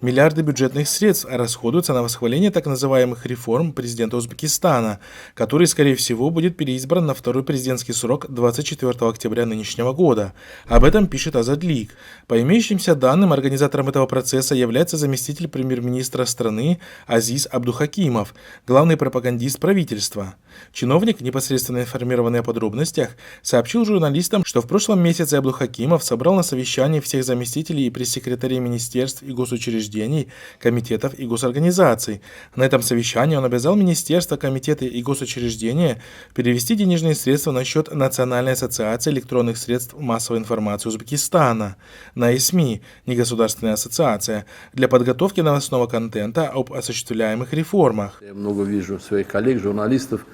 Миллиарды бюджетных средств расходуются на восхваление так называемых реформ президента Узбекистана, который, скорее всего, будет переизбран на второй президентский срок 24 октября нынешнего года. Об этом пишет Азадлик. По имеющимся данным, организатором этого процесса является заместитель премьер-министра страны Азиз Абдухакимов, главный пропагандист правительства. Чиновник, непосредственно информированный о подробностях, сообщил журналистам, что в прошлом месяце Абдухакимов собрал на совещании всех заместителей и пресс-секретарей министерств и госучреждений, комитетов и госорганизаций. На этом совещании он обязал министерства, комитеты и госучреждения перевести денежные средства на счет Национальной ассоциации электронных средств массовой информации Узбекистана, НАИСМИ, негосударственная ассоциация, для подготовки новостного контента об осуществляемых реформах. Я много вижу своих коллег, журналистов.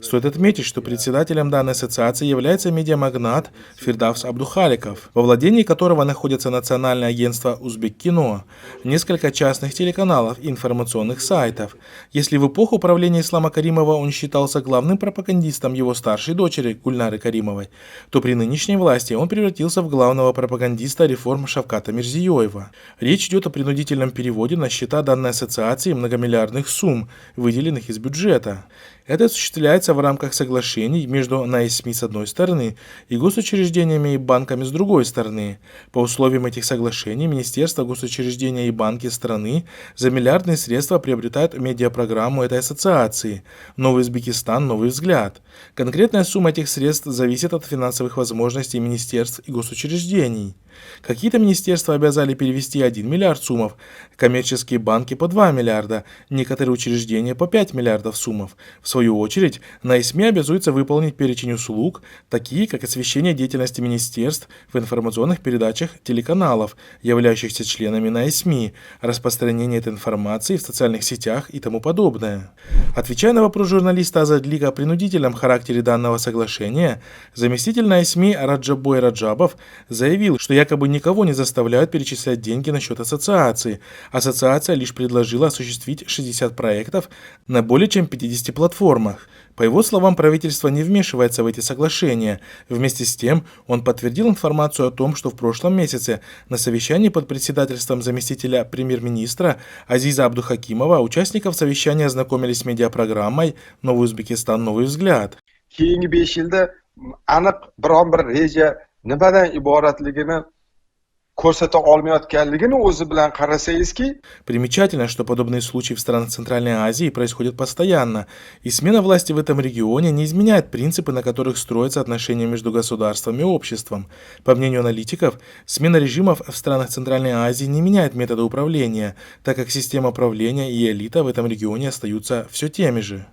Стоит отметить, что председателем данной ассоциации является медиамагнат Фирдавс Абдухаликов, во владении которого находится Национальное агентство Узбеккино, несколько частных телеканалов и информационных сайтов. Если в эпоху правления Ислама Каримова он считался главным пропагандистом его старшей дочери Гульнары Каримовой, то при нынешней власти он превратился в главного пропагандиста реформ Шавката Мирзиёева. Речь идет о принудительном переводе на счета данной ассоциации многомиллиардных сумм, выделенных из бюджета. Это осуществляется в рамках соглашений между НАИСМИ с одной стороны и госучреждениями и банками с другой стороны. По условиям этих соглашений министерства, госучреждения и банки страны за миллиардные средства приобретают медиапрограмму этой ассоциации «Новый Узбекистан. Новый взгляд». Конкретная сумма этих средств зависит от финансовых возможностей министерств и госучреждений. Какие-то министерства обязали перевести 1 миллиард суммов, коммерческие банки по 2 миллиарда, некоторые учреждения по 5 миллиардов суммов. В свою очередь, НАИСМИ обязуется выполнить перечень услуг, такие как освещение деятельности министерств в информационных передачах телеканалов, являющихся членами НАИСМИ, распространение этой информации в социальных сетях и тому подобное. Отвечая на вопрос журналиста Азадлика о принудительном характере данного соглашения, заместитель НАИСМИ Раджабой Раджабов заявил, что якобы никого не заставляют перечислять деньги на счет ассоциации. Ассоциация лишь предложила осуществить 60 проектов на более чем 50 платформах. По его словам, правительство не вмешивается в эти соглашения. Вместе с тем, он подтвердил информацию о том, что в прошлом месяце на совещании под председательством заместителя премьер-министра Азиза Абдухакимова участников совещания ознакомились с медиапрограммой «Новый Узбекистан. Новый взгляд». Примечательно, что подобные случаи в странах Центральной Азии происходят постоянно, и смена власти в этом регионе не изменяет принципы, на которых строятся отношения между государством и обществом. По мнению аналитиков, смена режимов в странах Центральной Азии не меняет метода управления, так как система правления и элита в этом регионе остаются все теми же.